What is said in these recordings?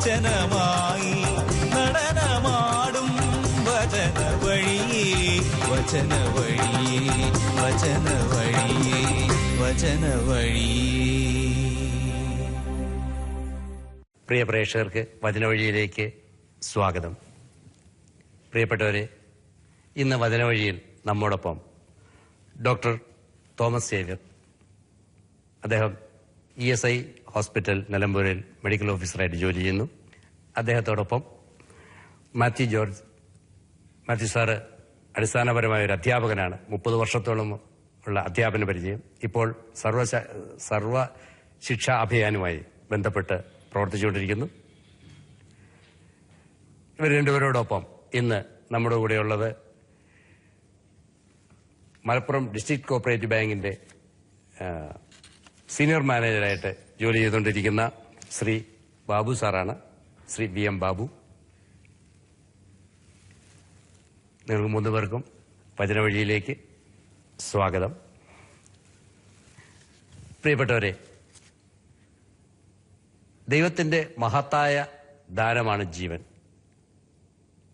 വചനമായി നടനമാടും വചന വഴിയേ വചന വഴിയേ വചന വഴിയേ വചന വഴിയേ. പ്രിയ പ്രേക്ഷകർക്ക് വചനവഴിയിലേക്ക് സ്വാഗതം. പ്രിയപ്പെട്ടവരെ, ഇന്ന് വചനവഴിയിൽ നമ്മോടൊപ്പം ഡോക്ടർ തോമസ് സേവ്യർ. അദ്ദേഹം ESI ഹോസ്പിറ്റൽ നിലമ്പൂരിൽ മെഡിക്കൽ ഓഫീസറായിട്ട് ജോലി ചെയ്യുന്നു. അദ്ദേഹത്തോടൊപ്പം മാത്യു സാറ് അടിസ്ഥാനപരമായ ഒരു അധ്യാപകനാണ്. 30 വർഷത്തോളം ഉള്ള അധ്യാപന പരിചയം. ഇപ്പോൾ സർവ ശിക്ഷാ അഭിയാനുമായി ബന്ധപ്പെട്ട് പ്രവർത്തിച്ചുകൊണ്ടിരിക്കുന്നു. ഇവർ രണ്ടുപേരോടൊപ്പം ഇന്ന് നമ്മുടെ കൂടെയുള്ളത് മലപ്പുറം ഡിസ്ട്രിക്ട് കോഓപ്പറേറ്റീവ് ബാങ്കിന്റെ സീനിയർ മാനേജറായിട്ട് ജോലി ചെയ്തുകൊണ്ടിരിക്കുന്ന ശ്രീ ബാബു സാറാണ്. ശ്രീ VM ബാബു. നിങ്ങൾക്ക് 3 പേർക്കും വചനവഴിയിലേക്ക് സ്വാഗതം. പ്രിയപ്പെട്ടവരെ, ദൈവത്തിന്റെ മഹത്തായ ദാനമാണ് ജീവൻ.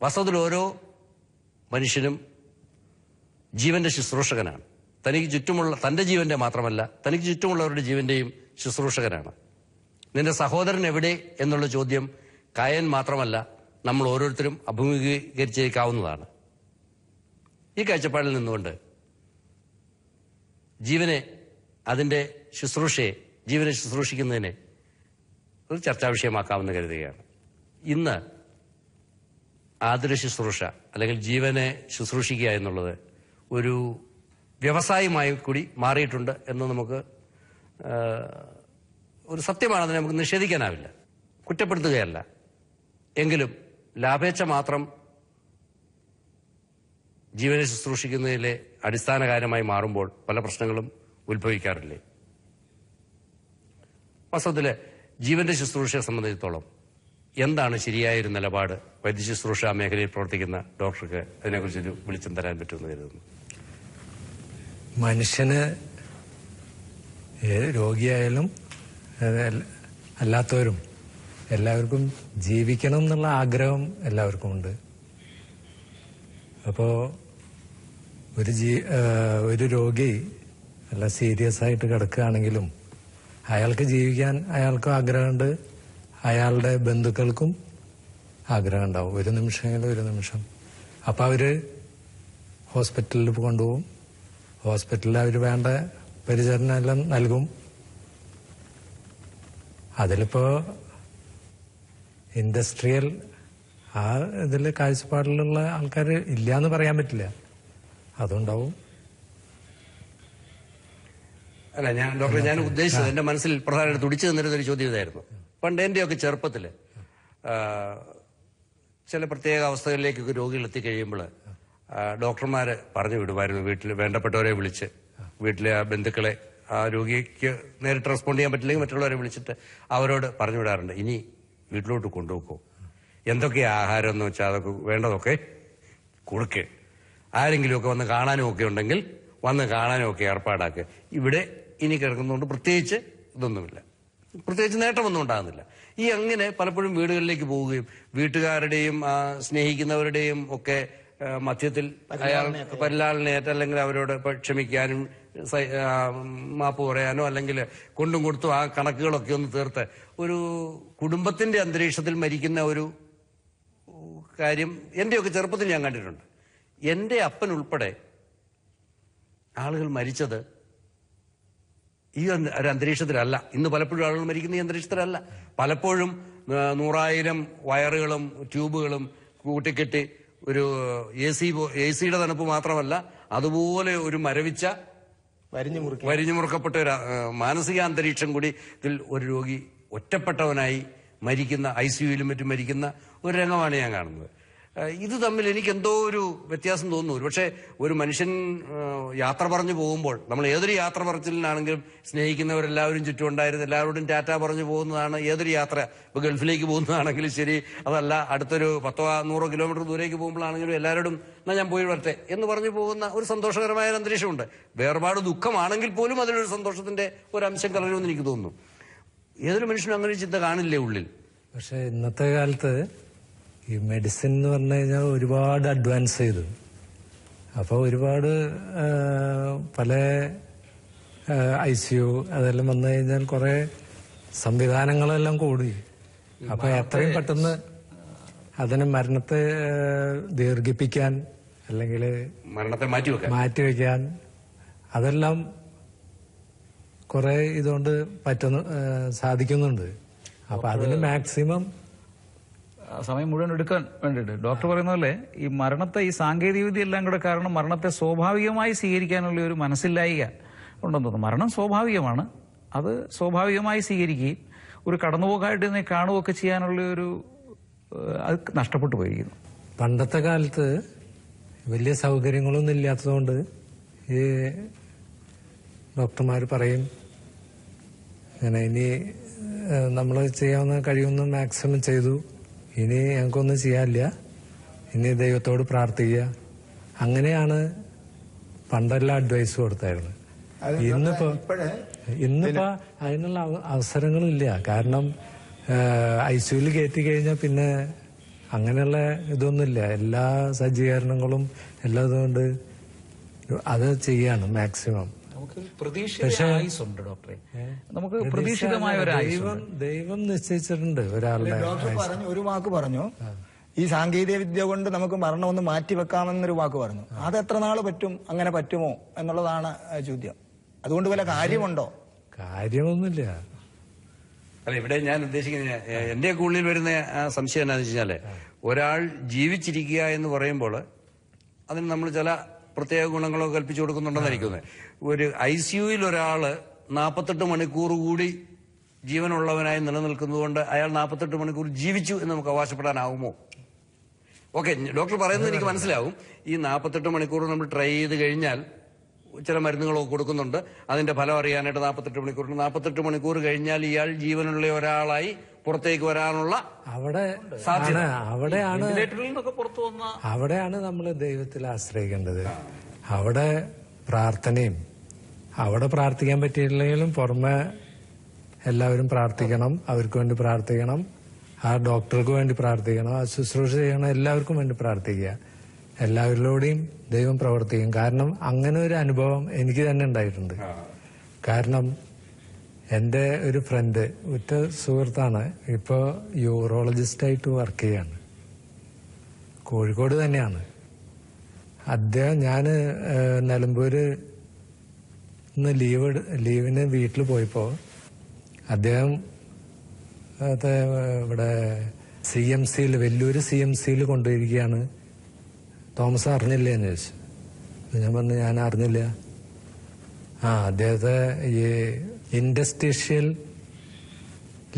വാസ്തവത്തിൽ ഓരോ മനുഷ്യനും ജീവന്റെ ശുശ്രൂഷകനാണ്. തനിക്ക് ചുറ്റുമുള്ള തന്റെ ജീവന്റെ മാത്രമല്ല, തനിക്ക് ചുറ്റുമുള്ളവരുടെ ജീവന്റെയും ശുശ്രൂഷകനാണ്. നിന്റെ സഹോദരൻ എവിടെ എന്നുള്ള ചോദ്യം കായൻ മാത്രമല്ല, നമ്മൾ ഓരോരുത്തരും അഭിമുഖീകരിച്ചേക്കാവുന്നതാണ്. ഈ കാഴ്ചപ്പാടിൽ നിന്നുകൊണ്ട് ജീവനെ, അതിന്റെ ശുശ്രൂഷയെ, ജീവനെ ശുശ്രൂഷിക്കുന്നതിനെ ഒരു ചർച്ചാ വിഷയമാക്കാമെന്ന് കരുതുകയാണ്. ഇന്ന് ആതുര ശുശ്രൂഷ അല്ലെങ്കിൽ ജീവനെ ശുശ്രൂഷിക്കുക എന്നുള്ളത് ഒരു വ്യവസായമായി കൂടി മാറിയിട്ടുണ്ട് എന്ന് നമുക്ക് ഒരു സത്യമാണെന്ന് നമുക്ക് നിഷേധിക്കാനാവില്ല, കുറ്റപ്പെടുത്തുകയല്ല. എങ്കിലും ലാഭേച്ഛ മാത്രം ജീവനെ ശുശ്രൂഷിക്കുന്നതിലെ അടിസ്ഥാന കാര്യമായി മാറുമ്പോൾ പല പ്രശ്നങ്ങളും ഉത്ഭവിക്കാറില്ലേ? വാസ്തവത്തില് ജീവന്റെ ശുശ്രൂഷയെ സംബന്ധിച്ചിടത്തോളം എന്താണ് ശരിയായൊരു നിലപാട് വൈദ്യശുശ്രൂഷ മേഖലയിൽ പ്രവർത്തിക്കുന്ന ഡോക്ടർക്ക് അതിനെക്കുറിച്ചൊരു വെളിച്ചം തരാൻ പറ്റുമെന്ന് കരുതുന്നു? മനുഷ്യന് രോഗിയായാലും അല്ലാത്തവരും എല്ലാവർക്കും ജീവിക്കണം എന്നുള്ള ആഗ്രഹം എല്ലാവർക്കും ഉണ്ട്. അപ്പോ ഒരു രോഗി നല്ല സീരിയസ് ആയിട്ട് കിടക്കുകയാണെങ്കിലും അയാൾക്ക് ജീവിക്കാൻ അയാൾക്കും ആഗ്രഹമുണ്ട്, അയാളുടെ ബന്ധുക്കൾക്കും ആഗ്രഹം ഉണ്ടാവും. ഒരു നിമിഷം. അപ്പൊ അവര് ഹോസ്പിറ്റലിൽ കൊണ്ടുപോകും. ഹോസ്പിറ്റലിൽ അവർ വേണ്ട പരിചരണം എല്ലാം നൽകും. അതിലിപ്പോ ഇൻഡസ്ട്രിയൽ ആ ഇതില് കാഴ്ചപ്പാടിലുള്ള ആൾക്കാർ ഇല്ല എന്ന് പറയാൻ പറ്റില്ല, അതുണ്ടാവും. അല്ല, ഞാൻ ഉദ്ദേശിച്ചത്, എന്റെ മനസ്സിൽ പ്രധാനമായിട്ട് തുടിച്ചു നിന്നിരുന്നൊരു ചോദ്യം ഇതായിരുന്നു. പണ്ട് എന്റെയൊക്കെ ചെറുപ്പത്തില് ചില പ്രത്യേക അവസ്ഥകളിലേക്കൊക്കെ രോഗികൾ എത്തിക്കഴിയുമ്പോൾ ഡോക്ടർമാര് പറഞ്ഞു വിടുമായിരുന്നു, വീട്ടിൽ വേണ്ടപ്പെട്ടവരെ വിളിച്ച്, വീട്ടിലെ ആ ബന്ധുക്കളെ, ആ രോഗിക്ക് നേരിട്ട് റെസ്പോണ്ട് ചെയ്യാൻ പറ്റില്ലെങ്കിൽ മറ്റുള്ളവരെ വിളിച്ചിട്ട് അവരോട് പറഞ്ഞു വിടാറുണ്ട്, ഇനി വീട്ടിലോട്ട് കൊണ്ടുപോക്കോ, എന്തൊക്കെയാ ആഹാരം എന്ന് വെച്ചാൽ അതൊക്കെ വേണ്ടതൊക്കെ കൊടുക്ക്, ആരെങ്കിലുമൊക്കെ വന്ന് കാണാനും ഒക്കെ ഉണ്ടെങ്കിൽ വന്ന് കാണാനും ഒക്കെ ഏർപ്പാടാക്കുക. ഇവിടെ ഇനി കിടക്കുന്നതുകൊണ്ട് പ്രത്യേകിച്ച് ഇതൊന്നുമില്ല, പ്രത്യേകിച്ച് നേട്ടമൊന്നും ഉണ്ടാകുന്നില്ല. ഈ അങ്ങനെ പലപ്പോഴും വീടുകളിലേക്ക് പോവുകയും വീട്ടുകാരുടെയും സ്നേഹിക്കുന്നവരുടെയും ഒക്കെ മധ്യത്തിൽ അയാൾ പരിലാളനയേറ്റ് അല്ലെങ്കിൽ അവരോട് ക്ഷമിക്കാനും മാപ്പ് പറയാനോ അല്ലെങ്കിൽ കൊണ്ടും കൊടുത്തും ആ കണക്കുകളൊക്കെ ഒന്ന് തീർത്ത് ഒരു കുടുംബത്തിന്റെ അന്തരീക്ഷത്തിൽ മരിക്കുന്ന ഒരു കാര്യം എന്റെയൊക്കെ ചെറുപ്പത്തിൽ ഞാൻ കണ്ടിട്ടുണ്ട്. എന്റെ അപ്പൻ ഉൾപ്പെടെ ആളുകൾ മരിച്ചത് ഈ ഒരു അന്തരീക്ഷത്തിലല്ല. ഇന്ന് പലപ്പോഴും ആളുകൾ മരിക്കുന്ന ഈ അന്തരീക്ഷത്തിലല്ല. പലപ്പോഴും 100,000 വയറുകളും ട്യൂബുകളും കൂട്ടിക്കെട്ടി ഒരു AC-യുടെ തണുപ്പ് മാത്രമല്ല, അതുപോലെ ഒരു മരവിച്ച വരിഞ്ഞു മുറുക്കപ്പെട്ട ഒരു മാനസിക അന്തരീക്ഷം കൂടി ഇതിൽ ഒരു രോഗി ഒറ്റപ്പെട്ടവനായി മരിക്കുന്ന, ICUയിലും മറ്റും മരിക്കുന്ന ഒരു രംഗമാണ് ഞാൻ കാണുന്നത്. ഇത് തമ്മിൽ എനിക്ക് എന്തോ ഒരു വ്യത്യാസം തോന്നുന്നു. പക്ഷെ ഒരു മനുഷ്യൻ യാത്ര പറഞ്ഞു പോകുമ്പോൾ, നമ്മൾ ഏതൊരു യാത്ര പറച്ചിലിനാണെങ്കിലും സ്നേഹിക്കുന്നവരെല്ലാവരും ചുറ്റുമുണ്ടായിരുന്നു, എല്ലാവരോടും ടാറ്റ പറഞ്ഞു പോകുന്നതാണ് ഏതൊരു യാത്ര. ഇപ്പൊ ഗൾഫിലേക്ക് പോകുന്നതാണെങ്കിലും ശരി, അതല്ല അടുത്തൊരു 10-100 കിലോമീറ്റർ ദൂരേക്ക് പോകുമ്പോഴാണെങ്കിലും എല്ലാവരോടും എന്നാ ഞാൻ പോയി വരട്ടെ എന്ന് പറഞ്ഞു പോകുന്ന ഒരു സന്തോഷകരമായ ഒരു അന്തരീക്ഷമുണ്ട്. വേർപാട് ദുഃഖമാണെങ്കിൽ പോലും അതിലൊരു സന്തോഷത്തിന്റെ ഒരു അംശം കലരുമെന്ന് എനിക്ക് തോന്നുന്നു. ഏതൊരു മനുഷ്യനും അങ്ങനെ ചിന്ത കാണില്ലേ ഉള്ളിൽ? പക്ഷെ ഇന്നത്തെ കാലത്ത് ഈ മെഡിസിൻ എന്ന് പറഞ്ഞു കഴിഞ്ഞാൽ ഒരുപാട് അഡ്വാൻസ് ചെയ്തു. അപ്പോൾ ഒരുപാട് പല ICU അതെല്ലാം വന്നു കഴിഞ്ഞാൽ കുറെ സംവിധാനങ്ങളെല്ലാം കൂടി. അപ്പൊ എത്രയും പെട്ടെന്ന് അതിന് മരണത്തെ ദീർഘിപ്പിക്കാൻ അല്ലെങ്കിൽ മരണത്തെ മാറ്റിവെക്കാൻ അതെല്ലാം കുറെ ഇതുകൊണ്ട് സാധിക്കുന്നുണ്ട്. അപ്പൊ അതിന് മാക്സിമം സമയം മുഴുവൻ എടുക്കാൻ വേണ്ടിയിട്ട് ഡോക്ടർ പറയുന്ന പോലെ ഈ മരണത്തെ, ഈ സാങ്കേതിക വിദ്യ എല്ലാം കൂടെ കാരണം മരണത്തെ സ്വാഭാവികമായി സ്വീകരിക്കാനുള്ള ഒരു മനസ്സില്ലായിക ഉണ്ടെന്ന് തോന്നുന്നു. മരണം സ്വാഭാവികമാണ്, അത് സ്വാഭാവികമായി സ്വീകരിക്കുകയും ഒരു കടന്നുപോക്കായിട്ട് ഇതിനെ കാണുകയൊക്കെ ചെയ്യാനുള്ള ഒരു അത് നഷ്ടപ്പെട്ടു പോയിരിക്കുന്നു. പണ്ടത്തെ കാലത്ത് വലിയ സൗകര്യങ്ങളൊന്നും ഇല്ലാത്തതുകൊണ്ട് ഈ ഡോക്ടർമാർ പറയും അങ്ങനെ ഇനി നമ്മൾ ചെയ്യാവുന്ന കഴിയുന്ന മാക്സിമം ചെയ്തു, ഇനി ഞങ്ങൾക്കൊന്നും ചെയ്യാനില്ല, ഇനി ദൈവത്തോട് പ്രാർത്ഥിക്കുക. അങ്ങനെയാണ് പണ്ടെല്ലാം അഡ്വൈസ് കൊടുത്തായിരുന്നു. ഇന്നിപ്പോ അതിനുള്ള അവസരങ്ങളില്ല. കാരണം ICUയിൽ കയറ്റി കഴിഞ്ഞാൽ പിന്നെ അങ്ങനെയുള്ള ഇതൊന്നുമില്ല. എല്ലാ സജ്ജീകരണങ്ങളും എല്ലാം ഇതുകൊണ്ട് അത് ചെയ്യാണ് മാക്സിമം. നമുക്ക് പ്രതീക്ഷിതമായുണ്ട് ഡോക്ടറെ, നമുക്ക് പ്രതീക്ഷിതമായ ഒരു ദൈവം നിശ്ചയിച്ചിട്ടുണ്ട് ഒരാളുടെ. ഡോക്ടർ പറഞ്ഞു, ഒരു വാക്ക് പറഞ്ഞു, ഈ സാങ്കേതിക വിദ്യ കൊണ്ട് നമുക്ക് മരണം ഒന്ന് മാറ്റിവെക്കാമെന്നൊരു വാക്ക് പറഞ്ഞു. അത് എത്ര നാള് പറ്റും, അങ്ങനെ പറ്റുമോ എന്നുള്ളതാണ് ചോദ്യം. അതുകൊണ്ട് വല്ല കാര്യമുണ്ടോ? കാര്യമൊന്നുമില്ല. അല്ല, ഇവിടെ ഞാൻ ഉദ്ദേശിക്കുന്നത് എന്റെ ഉള്ളിൽ വരുന്ന സംശയം എന്താണെന്ന് വെച്ചാല്, ഒരാൾ ജീവിച്ചിരിക്കുക എന്ന് പറയുമ്പോൾ അതിന് നമ്മൾ ചില പ്രത്യേക ഗുണങ്ങളോ കൽപ്പിച്ചു കൊടുക്കുന്നുണ്ടെന്നായിരിക്കുന്നത്. ഒരു ICUയിൽ ഒരാള് 48 മണിക്കൂർ കൂടി ജീവനുള്ളവനായി നിലനിൽക്കുന്നതുകൊണ്ട് അയാൾ 48 മണിക്കൂർ ജീവിച്ചു എന്ന് നമുക്ക് അവകാശപ്പെടാനാവുമോ? ഓക്കെ, ഡോക്ടർ പറയുന്നത് എനിക്ക് മനസ്സിലാവും. ഈ 48 മണിക്കൂർ നമ്മൾ ട്രൈ ചെയ്ത് കഴിഞ്ഞാൽ ചില മരുന്നുകളൊക്കെ കൊടുക്കുന്നുണ്ട്, അതിന്റെ ഫലം അറിയാനായിട്ട് 48 മണിക്കൂർ കഴിഞ്ഞാൽ ഇയാൾ ജീവനുള്ള ഒരാളായി പുറത്തേക്ക് വരാനുള്ള അവിടെയാണ് നമ്മൾ ദൈവത്തിൽ ആശ്രയിക്കേണ്ടത്. അവിടെ പ്രാർത്ഥനയും, അവിടെ പ്രാർത്ഥിക്കാൻ പറ്റിയില്ലെങ്കിലും പുറമെ എല്ലാവരും പ്രാർത്ഥിക്കണം, അവർക്ക് വേണ്ടി പ്രാർത്ഥിക്കണം, ആ ഡോക്ടർക്ക് വേണ്ടി പ്രാർത്ഥിക്കണം, ആ ശുശ്രൂഷ ചെയ്യണം, എല്ലാവർക്കും വേണ്ടി പ്രാർത്ഥിക്കുക. എല്ലാവരിലൂടെയും ദൈവം പ്രവർത്തിക്കും. കാരണം അങ്ങനെ ഒരു അനുഭവം എനിക്ക് തന്നെ ഉണ്ടായിട്ടുണ്ട്. കാരണം എൻ്റെ ഒരു ഫ്രണ്ട്, ഉറ്റ സുഹൃത്താണ്, ഇപ്പോൾ യൂറോളജിസ്റ്റായിട്ട് വർക്ക് ചെയ്യാണ്, കോഴിക്കോട് തന്നെയാണ് അദ്ദേഹം. ഞാൻ നിലമ്പൂര് ലീവിന് വീട്ടിൽ പോയപ്പോൾ അദ്ദേഹം ഇവിടെ CMCയിൽ, വെല്ലൂര് CMCയിൽ കൊണ്ടുപോയിരിക്കുകയാണ്. തോമസ് അറിഞ്ഞില്ലേ എന്ന് ചോദിച്ചു. ഞാൻ പറഞ്ഞു ഞാൻ അറിഞ്ഞില്ല. അദ്ദേഹത്തെ ഈ ഇൻഡസ്ട്രീഷ്യൽ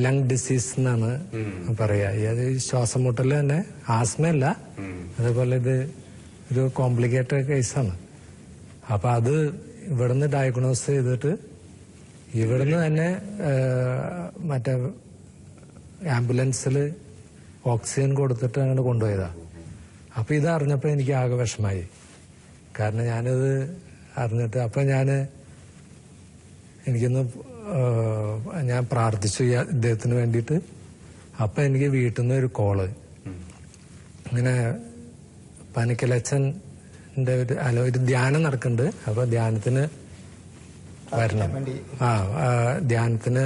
ലങ് ഡിസീസ് എന്നാണ് പറയാ. അത് ശ്വാസം മുട്ടല് തന്നെ, ആസ്മയല്ല, അതേപോലെ ഇത് ഒരു കോംപ്ലിക്കേറ്റഡ് കേസാണ്. അപ്പൊ അത് ഇവിടുന്ന് ഡയഗ്നോസ് ചെയ്തിട്ട് ഇവിടുന്ന് തന്നെ മറ്റേ ആംബുലൻസിൽ ഓക്സിജൻ കൊടുത്തിട്ട് അങ്ങോട്ട് കൊണ്ടുപോയതാ. അപ്പൊ ഇത് അറിഞ്ഞപ്പോ എനിക്ക് ആകെ വിഷമായി. കാരണം ഞാനിത് അറിഞ്ഞിട്ട് അപ്പൊ എനിക്കൊന്ന് ഞാൻ പ്രാർത്ഥിച്ചു ഇദ്ദേഹത്തിന് വേണ്ടിയിട്ട്. അപ്പൊ എനിക്ക് വീട്ടിൽ നിന്ന് ഒരു കോള്, ഇങ്ങനെ പനിക്കലച്ചന്റെ ഒരു ധ്യാനം നടക്കുന്നുണ്ട്, അപ്പൊ ധ്യാനത്തിന് വരണം, ധ്യാനത്തിന്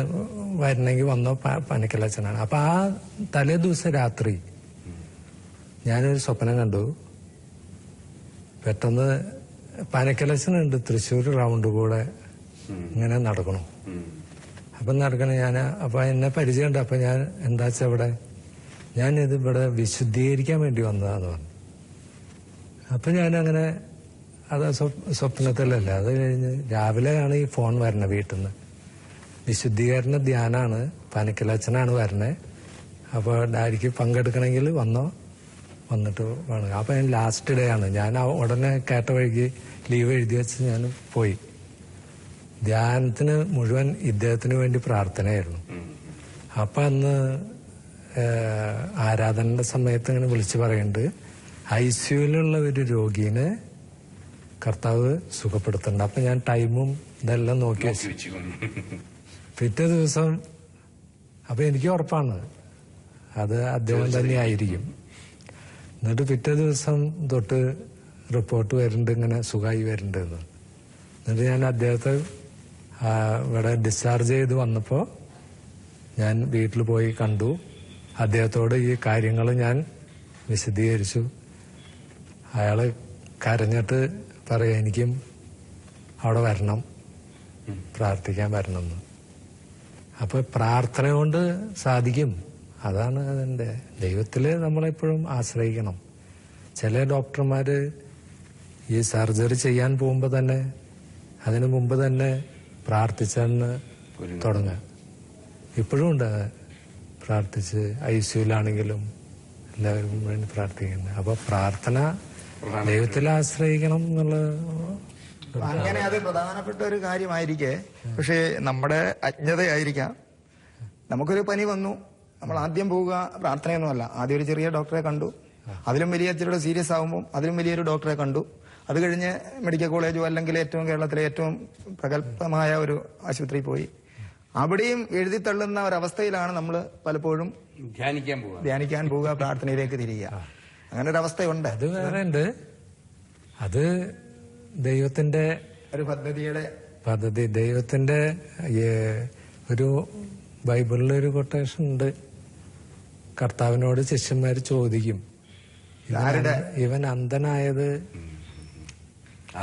വരണമെങ്കിൽ വന്നോ പനിക്കലച്ചനാണ്. അപ്പൊ ആ തലേ ദിവസം രാത്രി ഞാനൊരു സ്വപ്നം കണ്ടു. പെട്ടെന്ന് പനക്കലച്ചനുണ്ട് തൃശ്ശൂർ റൗണ്ട് കൂടെ ഇങ്ങനെ നടക്കണു. അപ്പൊ അപ്പൊ എന്നെ പരിചയമുണ്ട്. അപ്പൊ ഞാൻ എന്താ വെച്ചാ ഞാനിത് ഇവിടെ വിശുദ്ധീകരിക്കാൻ വേണ്ടി വന്നതാന്ന് പറഞ്ഞു. അപ്പൊ ഞാനങ്ങനെ അത് സ്വപ്നത്തിലല്ല, അത് കഴിഞ്ഞ് രാവിലെയാണ് ഈ ഫോൺ വരണത് വീട്ടിൽ നിന്ന്. വിശുദ്ധീകരണ ധ്യാനാണ്, പനക്കലച്ചനാണ് വരണേ. അപ്പൊ ഡാഡിക്ക് പങ്കെടുക്കണമെങ്കിൽ വന്നിട്ട് വേണം. അപ്പൊ ഞാൻ ലാസ്റ്റ് ഡേ ആണ്. ഞാൻ ഉടനെ കേട്ട വഴിക്ക് ലീവ് എഴുതി വെച്ച് ഞാൻ പോയി. ധ്യാനത്തിന് മുഴുവൻ ഇദ്ദേഹത്തിന് വേണ്ടി പ്രാർത്ഥനയായിരുന്നു. അപ്പൊ അന്ന് ആരാധനയുടെ സമയത്ത് ഇങ്ങനെ വിളിച്ചു പറയുന്നുണ്ട്, ICUയിലുള്ള ഒരു രോഗീനെ കർത്താവ് സുഖപ്പെടുത്തുന്നുണ്ട്. അപ്പൊ ഞാൻ ടൈമും ഇതെല്ലാം നോക്കി വെച്ചു. പിറ്റേ ദിവസം അപ്പൊ എനിക്ക് ഉറപ്പാണ് അത് അദ്ദേഹം തന്നെയായിരിക്കും. എന്നിട്ട് പിറ്റേ ദിവസം തൊട്ട് റിപ്പോർട്ട് വരുന്നുണ്ട്, ഇങ്ങനെ സുഖമായി വരുന്നുണ്ട് എന്ന്. എന്നിട്ട് ഞാൻ അദ്ദേഹത്തെ ഇവിടെ ഡിസ്ചാർജ് ചെയ്ത് വന്നപ്പോൾ ഞാൻ വീട്ടിൽ പോയി കണ്ടു. അദ്ദേഹത്തോട് ഈ കാര്യങ്ങൾ ഞാൻ വിശദീകരിച്ചു. അയാള് കരഞ്ഞിട്ട് പറയാം, എനിക്കും അവിടെ വരണം, പ്രാർത്ഥിക്കാൻ വരണം എന്ന്. അപ്പൊ പ്രാർത്ഥന കൊണ്ട് സാധിക്കും. അതാണ് അതിന്റെ. ദൈവത്തില് നമ്മളെപ്പോഴും ആശ്രയിക്കണം. ചില ഡോക്ടർമാര് ഈ സർജറി ചെയ്യാൻ പോകുമ്പോ തന്നെ അതിനു മുമ്പ് തന്നെ പ്രാർത്ഥിച്ചെന്ന് തുടങ്ങുക. ഇപ്പോഴും ഉണ്ട്, പ്രാർത്ഥിച്ച് ICUലാണെങ്കിലും എല്ലാവരും വേണ്ടി പ്രാർത്ഥിക്കുന്നത്. അപ്പൊ പ്രാർത്ഥന ദൈവത്തിൽ ആശ്രയിക്കണം എന്നുള്ള അങ്ങനെ അത് പ്രധാനപ്പെട്ട ഒരു കാര്യമായിരിക്കെ, പക്ഷേ നമ്മുടെ അജ്ഞതയായിരിക്കാം. നമുക്കൊരു പനി വന്നു, നമ്മൾ ആദ്യം പോവുക പ്രാർത്ഥനയൊന്നുമല്ല. ആദ്യം ഒരു ചെറിയ ഡോക്ടറെ കണ്ടു, അതിലും വലിയ ഇച്ചിരി സീരിയസ് ആകുമ്പോൾ അതിലും വലിയൊരു ഡോക്ടറെ കണ്ടു. അത് കഴിഞ്ഞ് മെഡിക്കൽ കോളേജോ അല്ലെങ്കിൽ ഏറ്റവും കേരളത്തിലെ ഏറ്റവും പ്രഗത്ഭമായ ഒരു ആശുപത്രിയിൽ പോയി. അവിടെയും എഴുതി തള്ളുന്ന ഒരവസ്ഥയിലാണ് നമ്മൾ പലപ്പോഴും ധ്യാനിക്കാൻ പോവുക, പ്രാർത്ഥനയിലേക്ക് തിരിയുക. അങ്ങനെ ഒരു അവസ്ഥയുണ്ട്. അത് വേറെ ഉണ്ട്. അത് ദൈവത്തിന്റെ ഒരു പദ്ധതി. ദൈവത്തിന്റെ ഒരു ബൈബിളിലൊരു കൊട്ടേഷൻ ഉണ്ട്. കർത്താവിനോട് ശിഷ്യന്മാര് ചോദിക്കും, ഇവൻ അന്ധനായത്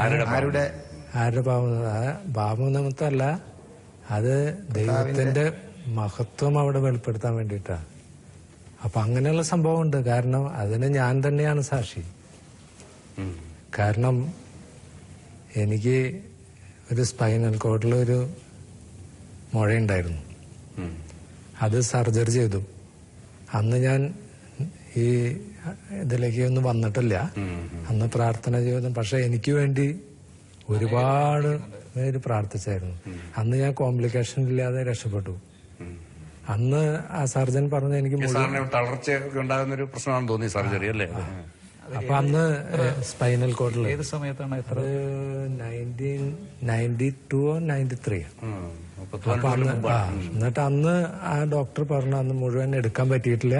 ആരുടെ പാപനിമിത്തമല്ല, അത് ദൈവത്തിന്റെ മഹത്വം അവിടെ വെളിപ്പെടുത്താൻ വേണ്ടിയിട്ടാ. അപ്പൊ അങ്ങനെയുള്ള സംഭവം ഉണ്ട്. കാരണം അതിന് ഞാൻ തന്നെയാണ് സാക്ഷി. കാരണം എനിക്ക് ഒരു സ്പൈനൽ കോഡിലൊരു മുഴയുണ്ടായിരുന്നു. അത് സർജറി ചെയ്തു. അന്ന് ഞാൻ ഈ ഇതിലേക്ക് ഒന്നും വന്നിട്ടില്ല. അന്ന് പ്രാർത്ഥന ജീവിതം. പക്ഷെ എനിക്ക് വേണ്ടി ഒരുപാട് പേര് പ്രാർത്ഥിച്ചായിരുന്നു. അന്ന് ഞാൻ കോംപ്ലിക്കേഷൻ ഇല്ലാതെ രക്ഷപ്പെട്ടു. അന്ന് ആ സർജൻ പറഞ്ഞ എനിക്ക് തളർച്ച ഉണ്ടാകുന്ന ഒരു പ്രശ്നമാണെന്ന് തോന്നി സർജറി അല്ലേ? അപ്പൊ അന്ന് സ്പൈനൽ കോഡിൽ ഏത് സമയത്താണ്? 1992 or 93. അപ്പൊ എന്നിട്ട് അന്ന് ആ ഡോക്ടർ പറഞ്ഞു, അന്ന് മുഴുവൻ എടുക്കാൻ പറ്റിയിട്ടില്ല.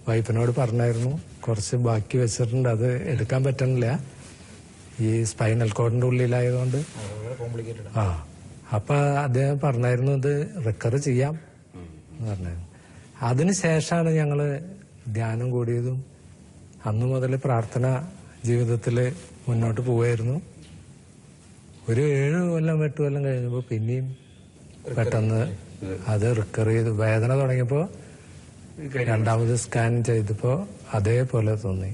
വൈഫിനോട് പറഞ്ഞായിരുന്നു, കുറച്ച് ബാക്കി വെച്ചിട്ടുണ്ട്, അത് എടുക്കാൻ പറ്റണില്ല, ഈ സ്പൈനൽ കോഡിന്റെ ഉള്ളിലായതുകൊണ്ട്. അപ്പൊ അദ്ദേഹം പറഞ്ഞായിരുന്നു, ഇത് റിക്കവർ ചെയ്യാം എന്ന് പറഞ്ഞായിരുന്നു. അതിനുശേഷമാണ് ഞങ്ങള് ധ്യാനം കൂടിയതും. അന്നു മുതൽ പ്രാർത്ഥന ജീവിതത്തില് മുന്നോട്ട് പോവായിരുന്നു. ഒരു 7 കൊല്ലം 8 കൊല്ലം കഴിഞ്ഞപ്പോ പിന്നെയും പെട്ടെന്ന് അത് റിക്കവർ ചെയ്തു. വേദന തുടങ്ങിയപ്പോ രണ്ടാമത് സ്കാൻ ചെയ്തപ്പോ അതേപോലെ തോന്നി.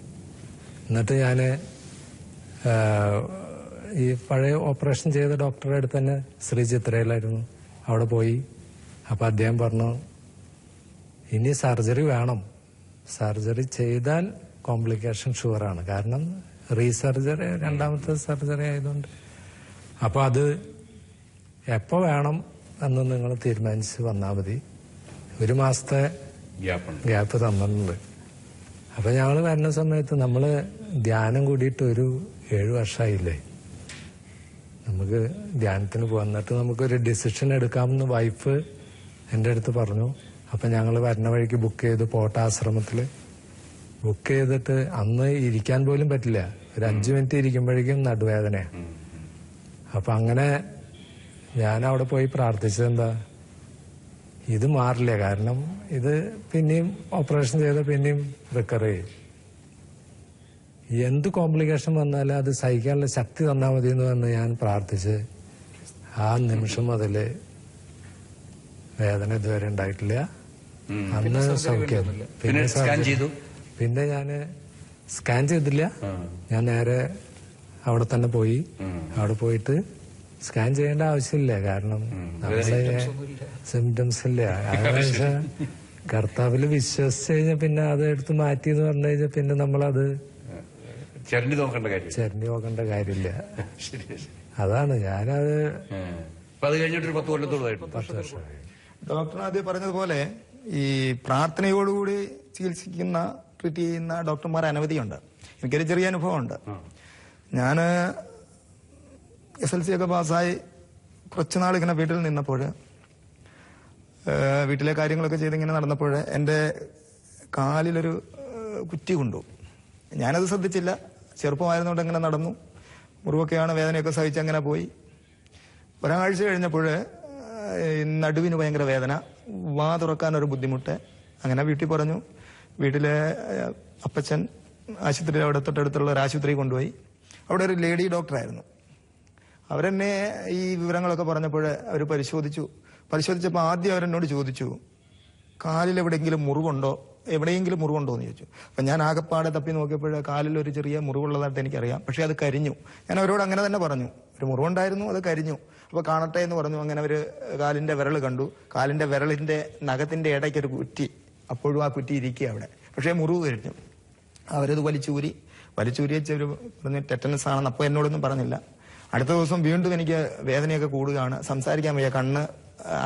എന്നിട്ട് ഞാന് ഈ പഴയ ഓപ്പറേഷൻ ചെയ്ത ഡോക്ടറുടെ അടുത്ത് തന്നെ ശ്രീ ചിത്രയിലായിരുന്നു, അവിടെ പോയി. അപ്പൊ അദ്ദേഹം പറഞ്ഞു, ഇനി സർജറി വേണം, സർജറി ചെയ്താൽ കോംപ്ലിക്കേഷൻ ഷുവറാണ്, കാരണം റീസർജറി രണ്ടാമത്തെ സർജറി ആയതുകൊണ്ട്. അപ്പൊ അത് എപ്പോ വേണം എന്ന് നിങ്ങൾ തീരുമാനിച്ച് വന്നാൽ മതി. 1 മാസത്തെ ഗ്യാപ്പ് തന്നിട്ടുണ്ട്. അപ്പൊ ഞങ്ങൾ വരുന്ന സമയത്ത് നമ്മള് ധ്യാനം കൂടിയിട്ട് ഒരു 7 വർഷമായില്ലേ. നമുക്ക് ധ്യാനത്തിന് പോന്നിട്ട് നമുക്കൊരു ഡിസിഷൻ എടുക്കാമെന്ന് വൈഫ് എൻ്റെ അടുത്ത് പറഞ്ഞു. അപ്പൊ ഞങ്ങൾ വരുന്ന വഴിക്ക് ബുക്ക് ചെയ്തു. പോട്ടാശ്രമത്തില് ബുക്ക് ചെയ്തിട്ട് അന്ന് ഇരിക്കാൻ പോലും പറ്റില്ല. ഒരു 5 മിനിറ്റ് ഇരിക്കുമ്പോഴേക്കും നടുവേദനയാണ്. അപ്പൊ അങ്ങനെ ഞാൻ അവിടെ പോയി പ്രാർത്ഥിച്ചത് എന്താ, ഇത് മാറില്ല, കാരണം ഇത് പിന്നെയും ഓപ്പറേഷൻ ചെയ്ത പിന്നെയും റിക്കവർ ചെയ്യും. എന്ത് കോംപ്ലിക്കേഷൻ വന്നാലും അത് സഹിക്കാനുള്ള ശക്തി തന്നാൽ മതി എന്ന് പറഞ്ഞ് ഞാൻ പ്രാർത്ഥിച്ച് ആ നിമിഷം മുതല് വേദന ഇതുവരെ ഉണ്ടായിട്ടില്ല. അന്ന് സൗഖ്യം. പിന്നെ ഞാന് സ്കാൻ ചെയ്തില്ല. ഞാൻ നേരെ അവിടെ തന്നെ പോയി. അവിടെ പോയിട്ട് സ്കാൻ ചെയ്യേണ്ട ആവശ്യമില്ല, കാരണം നമ്മളെ സിംറ്റംസ് ഇല്ല. കർത്താവില് വിശ്വസിച്ച് കഴിഞ്ഞാൽ പിന്നെ അത് എടുത്ത് മാറ്റി എന്ന് പറഞ്ഞു കഴിഞ്ഞാൽ പിന്നെ നമ്മളത് ചരണ്ടി നോക്കേണ്ട കാര്യമില്ല. അതാണ് ഞാനത്. അത് കഴിഞ്ഞിട്ട് 10 കൊല്ലത്തോളമായിട്ട് 10 വർഷമായി. ഡോക്ടർ ആദ്യം പറഞ്ഞതുപോലെ ഈ പ്രാർത്ഥനയോടുകൂടി ചികിത്സിക്കുന്ന ട്രീറ്റ് ചെയ്യുന്ന ഡോക്ടർമാർ അനവധിയുണ്ട്. എനിക്കൊരു ചെറിയ അനുഭവമുണ്ട്. ഞാൻ SLC ഒക്കെ പാസ്സായി കുറച്ചുനാൾ ഇങ്ങനെ വീട്ടിൽ നിന്നപ്പോൾ, വീട്ടിലെ കാര്യങ്ങളൊക്കെ ചെയ്തിങ്ങനെ നടന്നപ്പോൾ എൻ്റെ കാലിലൊരു കുറ്റി കൊണ്ടു. ഞാനത് ശ്രദ്ധിച്ചില്ല, ചെറുപ്പമായിരുന്നുകൊണ്ട് അങ്ങനെ നടന്നു. മുറിവൊക്കെയാണ്, വേദനയൊക്കെ സഹിച്ച് അങ്ങനെ പോയി. ഒരാഴ്ച കഴിഞ്ഞപ്പോൾ നടുവിന് ഭയങ്കര വേദന, വാ തുറക്കാനൊരു ബുദ്ധിമുട്ട്. അങ്ങനെ വീട്ടിൽ പറഞ്ഞു. വീട്ടിലെ അപ്പച്ചൻ ആശുപത്രിയിൽ അവിടെ തൊട്ടടുത്തുള്ള ഒരു ആശുപത്രി കൊണ്ടുപോയി. അവിടെ ഒരു ലേഡി ഡോക്ടറായിരുന്നു. അവരെന്നെ ഈ വിവരങ്ങളൊക്കെ പറഞ്ഞപ്പോൾ അവർ പരിശോധിച്ചപ്പോൾ ആദ്യം അവരെന്നോട് ചോദിച്ചു, കാലിൽ എവിടെയെങ്കിലും മുറിവുണ്ടോ എന്ന് ചോദിച്ചു. അപ്പം ഞാൻ ആകപ്പാടെ തപ്പി നോക്കിയപ്പോൾ കാലിൽ ഒരു ചെറിയ മുറിവുള്ളതായിട്ട് എനിക്കറിയാം, പക്ഷെ അത് കരിഞ്ഞു. ഞാൻ അവരോട് അങ്ങനെ തന്നെ പറഞ്ഞു, ഒരു മുറിവുണ്ടായിരുന്നു, അത് കരിഞ്ഞു. അപ്പോൾ കാണട്ടെ എന്ന് പറഞ്ഞു. അങ്ങനെ അവർ കാലിന്റെ വിരൽ കണ്ടു. കാലിന്റെ വിരലിന്റെ നഖത്തിന്റെ ഇടയ്ക്കൊരു കുറ്റി, അപ്പോഴും ആ കുറ്റി ഇരിക്കുക അവിടെ, പക്ഷേ മുറിവ് കഴിഞ്ഞു. അവരത് വലിച്ചൂരി വെച്ചവർ പറഞ്ഞു ടെറ്റനസ് ആണെന്ന്. അപ്പോൾ എന്നോടൊന്നും പറഞ്ഞില്ല. അടുത്ത ദിവസം വീണ്ടും എനിക്ക് വേദനയൊക്കെ കൂടുകയാണ്, സംസാരിക്കാൻ വയ്യ, കണ്ണ്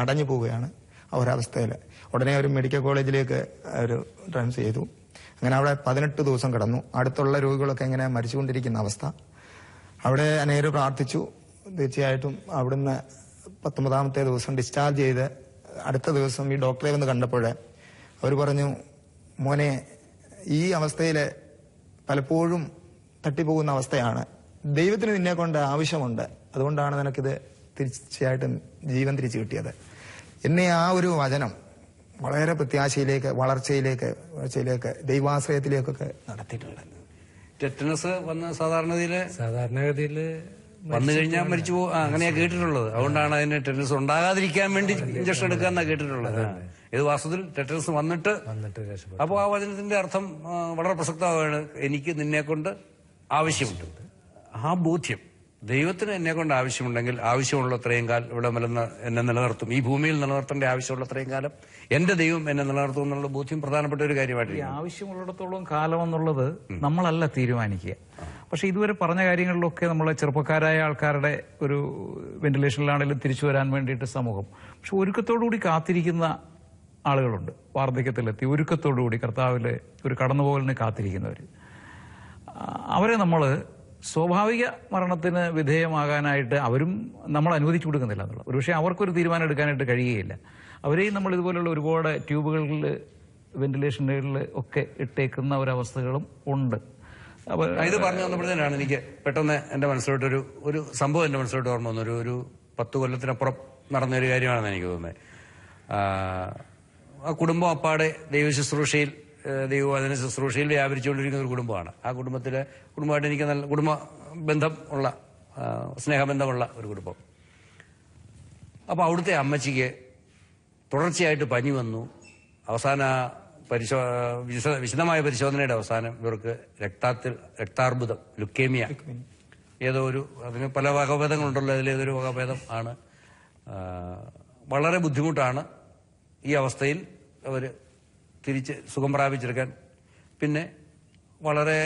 അടഞ്ഞു പോവുകയാണ് ആ ഒരവസ്ഥയിൽ. ഉടനെ ഒരു മെഡിക്കൽ കോളേജിലേക്ക് ഒരു ട്രാൻസ്ഫർ ചെയ്തു. അങ്ങനെ അവിടെ 18 ദിവസം കിടന്നു. അടുത്തുള്ള രോഗികളൊക്കെ ഇങ്ങനെ മരിച്ചുകൊണ്ടിരിക്കുന്ന അവസ്ഥ. അവിടെ അനേകം പ്രാർത്ഥിച്ചു. തീർച്ചയായിട്ടും അവിടുന്ന് 19ാമത്തെ ദിവസം ഡിസ്ചാർജ് ചെയ്ത് അടുത്ത ദിവസം ഈ ഡോക്ടറെ വന്ന് കണ്ടപ്പോൾ അവർ പറഞ്ഞു, മോനെ, ഈ അവസ്ഥയിൽ പലപ്പോഴും തട്ടിപ്പോകുന്ന അവസ്ഥയാണ്. ദൈവത്തിന് നിന്നെ കൊണ്ട് ആവശ്യമുണ്ട്, അതുകൊണ്ടാണ് നിനക്കിത് തീർച്ചയായിട്ടും ജീവൻ തിരിച്ചു കിട്ടിയത്. എന്നെ ആ ഒരു വചനം വളരെ പ്രത്യാശയിലേക്ക്, വളർച്ചയിലേക്ക്, ദൈവാശ്രയത്തിലേക്കൊക്കെ നടത്തിയിട്ടുണ്ട്. ടെറ്റനസ് വന്ന സാധാരണഗതിയിൽ വന്നു കഴിഞ്ഞാൽ മരിച്ചു പോകും, അങ്ങനെയാ കേട്ടിട്ടുള്ളത്. അതുകൊണ്ടാണ് അതിന് ടെറ്റനസ് ഉണ്ടാകാതിരിക്കാൻ വേണ്ടി ഇഞ്ചക്ഷൻ എടുക്കാന്നാ കേട്ടിട്ടുള്ളത്. ഇത് വാസ്തവത്തിൽ ടെറ്റനസ് വന്നിട്ട് അപ്പോൾ ആ വചനത്തിന്റെ അർത്ഥം വളരെ പ്രസക്തമാണ്. എനിക്ക് നിന്നെ കൊണ്ട് ആവശ്യമുണ്ട്. ആ ബോധ്യം, ദൈവത്തിന് എന്നെ കൊണ്ട് ആവശ്യമുണ്ടെങ്കിൽ ആവശ്യമുള്ളത്രയും കാലം ഇവിടെ എന്നെ നിലനിർത്തും, ഈ ഭൂമിയിൽ നിലനിർത്തേണ്ട ആവശ്യമുള്ളത്രയും കാലം എന്റെ ദൈവം എന്നെ നിലനിർത്തും എന്നുള്ള ബോധ്യം പ്രധാനപ്പെട്ട ഒരു കാര്യമായിട്ട്. ആവശ്യമുള്ളിടത്തോളം കാലം എന്നുള്ളത് നമ്മളല്ല തീരുമാനിക്കുക. പക്ഷെ ഇതുവരെ പറഞ്ഞ കാര്യങ്ങളിലൊക്കെ നമ്മളെ ചെറുപ്പക്കാരായ ആൾക്കാരുടെ ഒരു വെന്റിലേഷനിലാണെങ്കിലും തിരിച്ചു വരാൻ വേണ്ടിയിട്ട് സമൂഹം പക്ഷെ ഒരുക്കത്തോടുകൂടി കാത്തിരിക്കുന്ന ആളുകളുണ്ട്. വാർദ്ധക്യത്തിലെത്തി ഒരുക്കത്തോടുകൂടി കർത്താവിലെ ഒരു കടന്നുപോകലിന് കാത്തിരിക്കുന്നവർ. അവരെ നമ്മൾ സ്വാഭാവിക മരണത്തിന് വിധേയമാകാനായിട്ട് അവരും നമ്മൾ അനുവദിച്ചു കൊടുക്കുന്നില്ല എന്നുള്ളത്. ഒരുപക്ഷെ അവർക്കൊരു തീരുമാനം എടുക്കാനായിട്ട് കഴിയുകയില്ല. അവരെയും നമ്മൾ ഇതുപോലുള്ള ഒരുപാട് ട്യൂബുകളിൽ, വെന്റിലേഷനുകളിൽ ഒക്കെ ഇട്ടേക്കുന്ന ഒരവസ്ഥകളും ഉണ്ട്. ഇത് പറഞ്ഞു വന്നപ്പോഴത്തേനാണ് എനിക്ക് പെട്ടെന്ന് എന്റെ മനസ്സിലോട്ട് ഒരു സംഭവം എന്റെ മനസ്സിലോട്ട് ഓർമ്മ വന്നു. ഒരു 10 കൊല്ലത്തിനപ്പുറം നടന്നൊരു കാര്യമാണെന്ന് എനിക്ക് തോന്നുന്നത്. ആ കുടുംബം അപ്പാടെ ദൈവശുശ്രൂഷയിൽ, ദൈവവചന ശുശ്രൂഷയിൽ വ്യാപരിച്ചുകൊണ്ടിരിക്കുന്ന ഒരു കുടുംബമാണ്. ആ കുടുംബമായിട്ട് എനിക്ക് നല്ല കുടുംബ ബന്ധമുള്ള, സ്നേഹബന്ധമുള്ള ഒരു കുടുംബം. അപ്പോൾ അവിടുത്തെ അമ്മച്ചിക്ക് തുടർച്ചയായിട്ട് പനി വന്നു. അവസാന വിശദമായ പരിശോധനയുടെ അവസാനം ഇവർക്ക് രക്താർബുദം, ലുക്കേമിയ, ഏതോ അതിന് പല വകഭേദങ്ങളുണ്ടല്ലോ, അതിലേതൊരു വകഭേദം ആണ്. വളരെ ബുദ്ധിമുട്ടാണ്. ഈ അവസ്ഥയിൽ അവർ തിരിച്ച് സുഖം പ്രാപിച്ചെടുക്കാൻ പിന്നെ വളരെ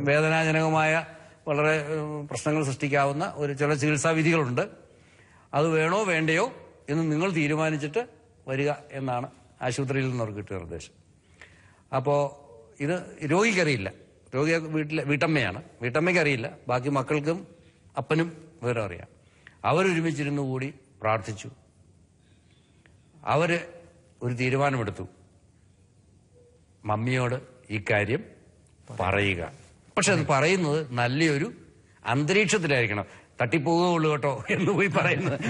വേദനാജനകമായ, വളരെ പ്രശ്നങ്ങൾ സൃഷ്ടിക്കാവുന്ന ചില ചികിത്സാ വിധികളുണ്ട്. അത് വേണോ വേണ്ടയോ എന്ന് നിങ്ങൾ തീരുമാനിച്ചിട്ട് വരിക എന്നാണ് ആശുപത്രിയിൽ നിന്ന് അവർക്ക് കിട്ടിയ നിർദ്ദേശം. അപ്പോൾ ഇത് രോഗിക്കറിയില്ല, വീട്ടമ്മയാണ്, വീട്ടമ്മയ്ക്കറിയില്ല, ബാക്കി മക്കൾക്കും അപ്പനും വിവരം അറിയാം. അവരൊരുമിച്ചിരുന്നു കൂടി പ്രാർത്ഥിച്ചു. അവര് ഒരു തീരുമാനമെടുത്തു, മമ്മിയോട് ഈ കാര്യം പറയുക. പക്ഷെ അത് പറയുന്നത് നല്ലൊരു അന്തരീക്ഷത്തിലായിരിക്കണം. തട്ടിപ്പോകുകയുള്ളൂ കേട്ടോ എന്ന് പോയി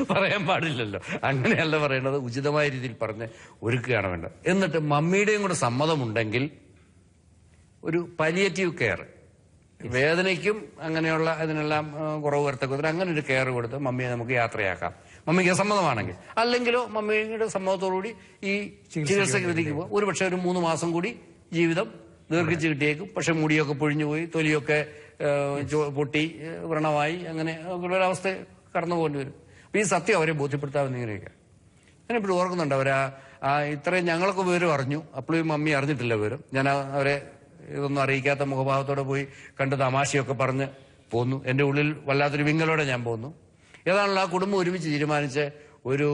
പറയാൻ പാടില്ലല്ലോ. അങ്ങനെയല്ല പറയേണ്ടത്, ഉചിതമായ രീതിയിൽ പറഞ്ഞ് ഒരുക്കുകയാണ് വേണ്ടത്. എന്നിട്ട് മമ്മിയുടെയും കൂടെ സമ്മതമുണ്ടെങ്കിൽ ഒരു പാലിയേറ്റീവ് കെയർ, വേദനയ്ക്കും അങ്ങനെയുള്ള അതിനെല്ലാം കുറവ് വരത്തക്കത്തിന് അങ്ങനെ ഒരു കെയർ കൊടുത്ത് മമ്മിയെ നമുക്ക് യാത്രയാക്കാം, മമ്മിക്ക് സമ്മതമാണെങ്കിൽ. അല്ലെങ്കിലോ മമ്മിയുടെ സമ്മതത്തോടുകൂടി ഈ ചികിത്സയ്ക്ക് വിധിക്കുമ്പോൾ ഒരുപക്ഷെ ഒരു 3 മാസം കൂടി ജീവിതം ദീർഘിച്ച് കിട്ടിയേക്കും. പക്ഷെ മുടിയൊക്കെ പൊഴിഞ്ഞു പോയി, തൊലിയൊക്കെ പൊട്ടി വ്രണമായി, അങ്ങനെ ഒരവസ്ഥ കടന്നു പോകേണ്ടി വരും. അപ്പൊ ഈ സത്യം അവരെ ബോധ്യപ്പെടുത്താമെന്ന് ഇങ്ങനെയൊക്കെ ഞാൻ എപ്പോഴും ഓർക്കുന്നുണ്ട്. ഇത്രയും ഞങ്ങളൊക്കെ വിവരം അറിഞ്ഞു, അപ്പോഴും മമ്മി അറിഞ്ഞിട്ടില്ല വിവരം. ഞാൻ അവരെ ഇതൊന്നും അറിയിക്കാത്ത മുഖഭാവത്തോടെ പോയി കണ്ട് തമാശയൊക്കെ പറഞ്ഞ് പോന്നു. എന്റെ ഉള്ളിൽ വല്ലാത്തൊരു വിങ്ങലോടെ ഞാൻ പോന്നു. ഏതാണല്ലോ ആ കുടുംബം ഒരുമിച്ച് തീരുമാനിച്ച് ഒരു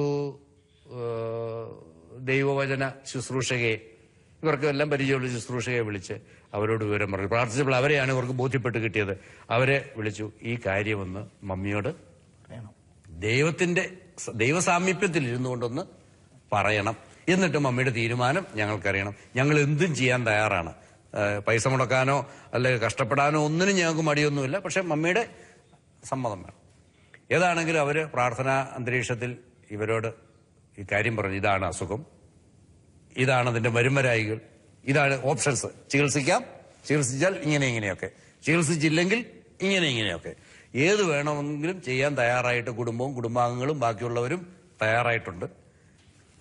ദൈവവചന ശുശ്രൂഷകയെ, ഇവർക്ക് എല്ലാം പരിചയമുള്ള ശുശ്രൂഷകയെ വിളിച്ച് അവരോട് വിവരം പറഞ്ഞു. പ്രാർത്ഥിച്ചപ്പോൾ അവരെയാണ് ഇവർക്ക് ബോധ്യപ്പെട്ട് കിട്ടിയത്. അവരെ വിളിച്ചു, ഈ കാര്യമൊന്ന് മമ്മിയോട് ദൈവസാമീപ്യത്തിൽ ഇരുന്നു കൊണ്ടൊന്ന് പറയണം എന്നിട്ട് മമ്മിയുടെ തീരുമാനം ഞങ്ങൾക്കറിയണം. ഞങ്ങൾ എന്തും ചെയ്യാൻ തയ്യാറാണ്. പൈസ മുടക്കാനോ അല്ലെങ്കിൽ കഷ്ടപ്പെടാനോ ഒന്നിനും ഞങ്ങൾക്ക് മടിയൊന്നുമില്ല. പക്ഷെ മമ്മിയുടെ സമ്മതം വേണം. ഏതാണെങ്കിലും അവര് പ്രാർത്ഥനാ അന്തരീക്ഷത്തിൽ ഇവരോട് ഈ കാര്യം പറഞ്ഞു. ഇതാണ് അസുഖം, ഇതാണ് അതിന്റെ വരുംവരായികൾ, ഇതാണ് ഓപ്ഷൻസ്. ചികിത്സിക്കാം, ചികിത്സിച്ചാൽ ഇങ്ങനെയൊക്കെ, ചികിത്സിച്ചില്ലെങ്കിൽ ഇങ്ങനെയൊക്കെ. ഏത് വേണമെങ്കിലും ചെയ്യാൻ തയ്യാറായിട്ട് കുടുംബവും കുടുംബാംഗങ്ങളും ബാക്കിയുള്ളവരും തയ്യാറായിട്ടുണ്ട്.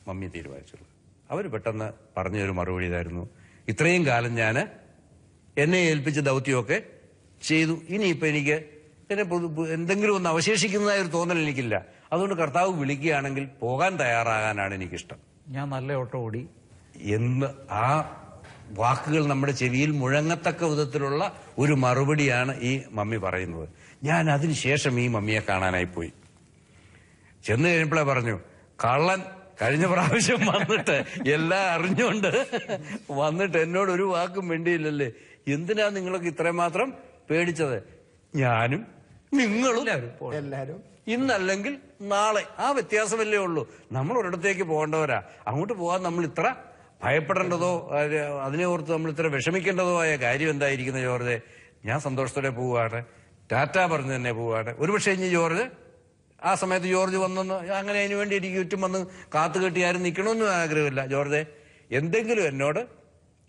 മമ്മി തീരുമാനിച്ചുള്ളൂ. അവർ പെട്ടെന്ന് പറഞ്ഞൊരു മറുപടി ഇതായിരുന്നു: ഇത്രയും കാലം ഞാൻ എന്നെ ഏൽപ്പിച്ച ദൗത്യമൊക്കെ ചെയ്തു. ഇനിയിപ്പോൾ എനിക്ക് എന്തെങ്കിലും ഒന്ന് അവശേഷിക്കുന്നതായ ഒരു തോന്നൽ എനിക്കില്ല. അതുകൊണ്ട് കർത്താവ് വിളിക്കുകയാണെങ്കിൽ പോകാൻ തയ്യാറാകാനാണ് എനിക്കിഷ്ടം. ഞാൻ നല്ല ഓട്ടം ഓടി എന്ന് ആ വാക്കുകൾ നമ്മുടെ ചെവിയിൽ മുഴങ്ങത്തക്ക വിധത്തിലുള്ള ഒരു മറുപടിയാണ് ഈ മമ്മി പറയുന്നത്. ഞാൻ അതിനുശേഷം ഈ മമ്മിയെ കാണാനായി പോയി. ചെന്ന് കഴിഞ്ഞപ്പോഴേ പറഞ്ഞു, കള്ളൻ കഴിഞ്ഞ പ്രാവശ്യം വന്നിട്ട് എല്ലാം അറിഞ്ഞുകൊണ്ട് വന്നിട്ട് എന്നോട് ഒരു വാക്കും വേണ്ടിയില്ലല്ലേ, എന്തിനാ നിങ്ങളൊക്കെ ഇത്രയും മാത്രം പേടിച്ചത്? ഞാനും നിങ്ങളും എല്ലാരും ഇന്നല്ലെങ്കിൽ നാളെ, ആ വ്യത്യാസമല്ലേ ഉള്ളൂ. നമ്മൾ ഒരിടത്തേക്ക് പോകേണ്ടവരാ. അങ്ങോട്ട് പോകാൻ നമ്മൾ ഇത്ര ഭയപ്പെടേണ്ടതോ അതിനെ ഓർത്ത് നമ്മൾ ഇത്ര വിഷമിക്കേണ്ടതോ ആയ കാര്യം എന്തായിരിക്കുന്ന ജോർജ്? ഞാൻ സന്തോഷത്തോടെ പോവുകയാണ്, ടാറ്റ പറഞ്ഞു തന്നെ പോവുകയാണ്. ഒരുപക്ഷെ ഇനി ജോർജ് ആ സമയത്ത് ജോർജ് വന്നെന്ന് അങ്ങനെ അതിനു വേണ്ടി എനിക്ക് ചുറ്റും വന്ന് കാത്തു കെട്ടി ആരും നിൽക്കണമെന്നും ആഗ്രഹമില്ല. ജോർജ്, എന്തെങ്കിലും എന്നോട്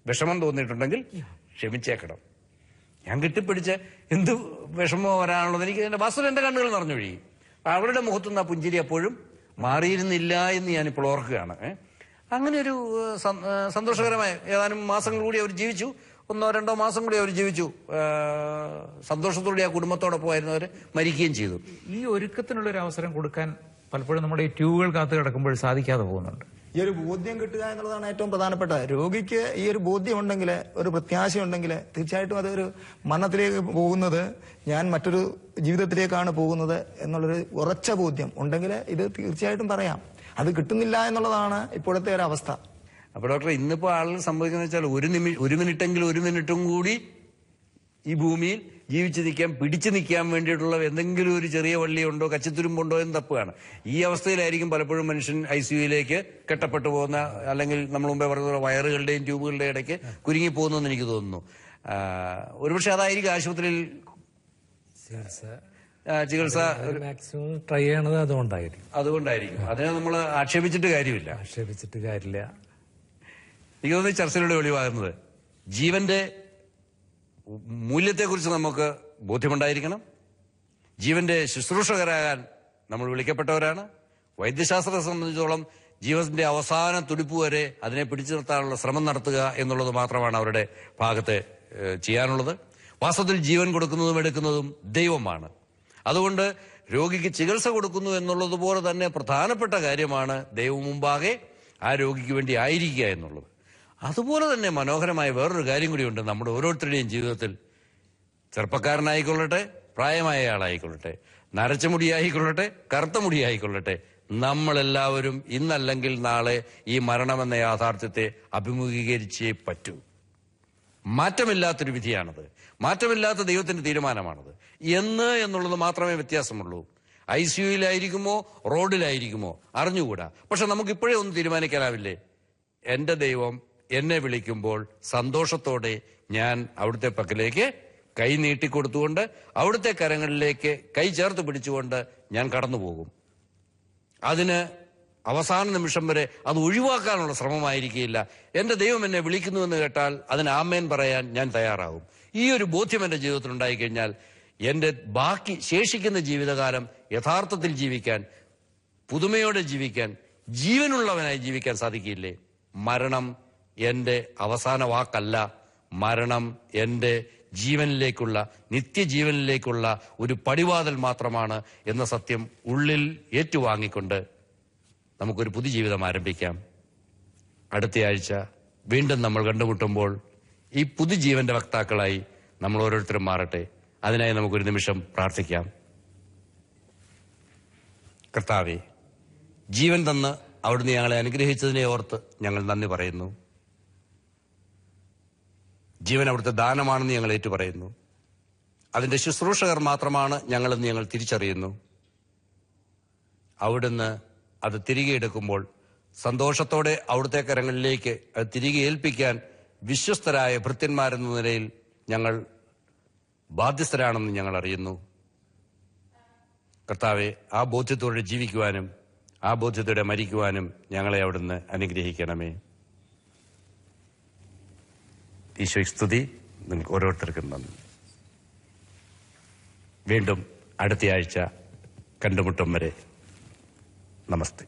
വിഷമം തോന്നിയിട്ടുണ്ടെങ്കിൽ ക്ഷമിച്ചേക്കണം. ഞാൻ കെട്ടിപ്പിടിച്ച് എന്ത് വിഷമോ വരാനുള്ളത് എനിക്ക് എന്റെ വാസ്തു എന്റെ കണ്ണുകൾ നിറഞ്ഞൊഴുകി. അവരുടെ മുഖത്തുനിന്ന് ആ പുഞ്ചിരി അപ്പോഴും മാറിയിരുന്നില്ല എന്ന് ഞാനിപ്പോൾ ഓർക്കുകയാണ്. അങ്ങനെ ഒരു സന്തോഷകരമായ ഏതാനും മാസങ്ങൾ കൂടി അവർ ജീവിച്ചു. 1-2 മാസം കൂടി അവർ ജീവിച്ചു. സന്തോഷത്തോടെ ആ കുടുംബത്തോടൊപ്പമായിരുന്നു. അവർ മരിക്കുകയും ചെയ്തു. ഈ ഒരുക്കത്തിനുള്ളൊരു അവസരം കൊടുക്കാൻ പലപ്പോഴും നമ്മുടെ ഈ ട്യൂബുകൾ കാത്തു കിടക്കുമ്പോൾ സാധിക്കാതെ പോകുന്നുണ്ട്. ഈ ഒരു ബോധ്യം കിട്ടുക എന്നുള്ളതാണ് ഏറ്റവും പ്രധാനപ്പെട്ടത്. രോഗിക്ക് ഈ ഒരു ബോധ്യം ഉണ്ടെങ്കിൽ, ഒരു പ്രത്യാശയുണ്ടെങ്കിൽ തീർച്ചയായിട്ടും അതൊരു മരണത്തിലേക്ക് പോകുന്നത് ഞാൻ മറ്റൊരു ജീവിതത്തിലേക്കാണ് പോകുന്നത് എന്നുള്ളൊരു ഉറച്ച ബോധ്യം ഉണ്ടെങ്കിൽ ഇത് തീർച്ചയായിട്ടും പറയാം. അത് കിട്ടുന്നില്ല എന്നുള്ളതാണ് ഇപ്പോഴത്തെ ഒരു അവസ്ഥ. അപ്പൊ ഡോക്ടർ, ഇന്നിപ്പോ ആളുകൾ സംഭവിക്കുന്ന വെച്ചാൽ ഒരു മിനിറ്റും കൂടി ഈ ഭൂമിയിൽ ജീവിച്ചു നിൽക്കാൻ, പിടിച്ചു നിൽക്കാൻ വേണ്ടിയിട്ടുള്ള എന്തെങ്കിലും ഒരു ചെറിയ വള്ളിയുണ്ടോ കച്ചിത്തുരുമ്പുണ്ടോ എന്ന് തപ്പുകയാണ്. ഈ അവസ്ഥയിലായിരിക്കും പലപ്പോഴും മനുഷ്യൻ ICUയിലേക്ക് കെട്ടപ്പെട്ടു പോകുന്ന, അല്ലെങ്കിൽ നമ്മൾ മുമ്പേ പറഞ്ഞ വയറുകളുടെയും ട്യൂബുകളുടെയും ഇടയ്ക്ക് കുരുങ്ങി പോകുന്നെന്ന് എനിക്ക് തോന്നുന്നു. ഒരുപക്ഷെ അതായിരിക്കും ആശുപത്രിയിൽ ചികിത്സ മാക്സിമം ട്രൈ ചെയ്യണത് അതുകൊണ്ടായിരിക്കും. അതിനെ നമ്മൾ ആക്ഷേപിച്ചിട്ട് കാര്യമില്ല. എനിക്ക് തോന്നുന്നു ചർച്ചയിലൂടെ വെളിവാകുന്നത് ജീവന്റെ മൂല്യത്തെക്കുറിച്ച് നമുക്ക് ബോധ്യമുണ്ടായിരിക്കണം. ജീവന്റെ ശുശ്രൂഷകരാകാൻ നമ്മൾ വിളിക്കപ്പെട്ടവരാണ്. വൈദ്യശാസ്ത്രത്തെ സംബന്ധിച്ചോളം ജീവന്റെ അവസാന തുടിപ്പ് വരെ അതിനെ പിടിച്ചു നിർത്താനുള്ള ശ്രമം നടത്തുക എന്നുള്ളത് മാത്രമാണ് അവരുടെ ഭാഗത്ത് ചെയ്യാനുള്ളത്. വാസ്തവത്തിൽ ജീവൻ കൊടുക്കുന്നതും എടുക്കുന്നതും ദൈവമാണ്. അതുകൊണ്ട് രോഗിക്ക് ചികിത്സ കൊടുക്കുന്നു എന്നുള്ളതുപോലെ തന്നെ പ്രധാനപ്പെട്ട കാര്യമാണ് ദൈവം മുമ്പാകെ ആ രോഗിക്ക് വേണ്ടി ആയിരിക്കുക എന്നുള്ളത്. അതുപോലെ തന്നെ മനോഹരമായ വേറൊരു കാര്യം കൂടിയുണ്ട് നമ്മുടെ ഓരോരുത്തരുടെയും ജീവിതത്തിൽ. ചെറുപ്പക്കാരനായിക്കൊള്ളട്ടെ, പ്രായമായ ആളായിക്കൊള്ളട്ടെ, നരച്ച മുടിയായിക്കൊള്ളട്ടെ, കറുത്ത മുടിയായിക്കൊള്ളട്ടെ, നമ്മളെല്ലാവരും ഇന്നല്ലെങ്കിൽ നാളെ ഈ മരണമെന്ന യാഥാർത്ഥ്യത്തെ അഭിമുഖീകരിച്ചേ പറ്റൂ. മാറ്റമില്ലാത്തൊരു വിധിയാണത്. മാറ്റമില്ലാത്ത ദൈവത്തിന്റെ തീരുമാനമാണത്. എന്നുള്ളത് മാത്രമേ വ്യത്യാസമുള്ളൂ. ICUയിലായിരിക്കുമോ റോഡിലായിരിക്കുമോ അറിഞ്ഞുകൂടാ. പക്ഷെ നമുക്കിപ്പോഴേ ഒന്ന് തീരുമാനിക്കാനാവില്ലേ, എന്റെ ദൈവം എന്നെ വിളിക്കുമ്പോൾ സന്തോഷത്തോടെ ഞാൻ അവിടുത്തെ പക്കലേക്ക് കൈ നീട്ടിക്കൊടുത്തുകൊണ്ട് അവിടുത്തെ കരങ്ങളിലേക്ക് കൈ ചേർത്ത് പിടിച്ചുകൊണ്ട് ഞാൻ കടന്നു പോകും. അതിന് അവസാന നിമിഷം വരെ അത് ഒഴിവാക്കാനുള്ള ശ്രമമായിരിക്കില്ല. എന്റെ ദൈവം എന്നെ വിളിക്കുന്നുവെന്ന് കേട്ടാൽ അതിന് ആമേൻ പറയാൻ ഞാൻ തയ്യാറാകും. ഈ ഒരു ബോധ്യം എന്റെ ജീവിതത്തിൽ ഉണ്ടായിക്കഴിഞ്ഞാൽ എന്റെ ബാക്കി ശേഷിക്കുന്ന ജീവിതകാലം യഥാർത്ഥത്തിൽ ജീവിക്കാൻ, പുതുമയോടെ ജീവിക്കാൻ, ജീവനുള്ളവനായി ജീവിക്കാൻ സാധിക്കില്ലേ? മരണം എന്റെ അവസാന വാക്കല്ല. മരണം എന്റെ ജീവനിലേക്കുള്ള, നിത്യജീവനിലേക്കുള്ള ഒരു പടിവാതിൽ മാത്രമാണ് എന്ന സത്യം ഉള്ളിൽ ഏറ്റുവാങ്ങിക്കൊണ്ട് നമുക്കൊരു പുതുജീവിതം ആരംഭിക്കാം. അടുത്തയാഴ്ച വീണ്ടും നമ്മൾ കണ്ടുമുട്ടുമ്പോൾ ഈ പുതുജീവന്റെ വക്താക്കളായി നമ്മൾ ഓരോരുത്തരും മാറട്ടെ. അതിനായി നമുക്കൊരു നിമിഷം പ്രാർത്ഥിക്കാം. കർത്താവേ, ജീവൻ തന്ന് അവിടുന്ന് ഞങ്ങളെ അനുഗ്രഹിച്ചതിനെ ഓർത്ത് ഞങ്ങൾ നന്ദി പറയുന്നു. ജീവൻ അവിടുത്തെ ദാനമാണെന്ന് ഞങ്ങൾ ഏറ്റുപറയുന്നു. അതിന്റെ ശുശ്രൂഷകർ മാത്രമാണ് ഞങ്ങളെന്ന് ഞങ്ങൾ തിരിച്ചറിയുന്നു. അവിടുന്ന് അത് തിരികെ എടുക്കുമ്പോൾ സന്തോഷത്തോടെ അവിടുത്തെ കരങ്ങളിലേക്ക് അത് തിരികെ ഏൽപ്പിക്കാൻ വിശ്വസ്തരായ ഭൃത്യന്മാരെന്ന നിലയിൽ ഞങ്ങൾ ബാധ്യസ്ഥരാണെന്ന് ഞങ്ങൾ അറിയുന്നു. കർത്താവെ, ആ ബോധ്യത്തോടെ ജീവിക്കുവാനും ആ ബോധ്യത്തോടെ മരിക്കുവാനും ഞങ്ങളെ അവിടുന്ന് അനുഗ്രഹിക്കണമേ. ഈശോയ്ക്ക് സ്തുതി. നിങ്ങൾക്ക് ഓരോരുത്തർക്കും നന്ദി. വീണ്ടും അടുത്തയാഴ്ച കണ്ടുമുട്ടും വരെ നമസ്തേ.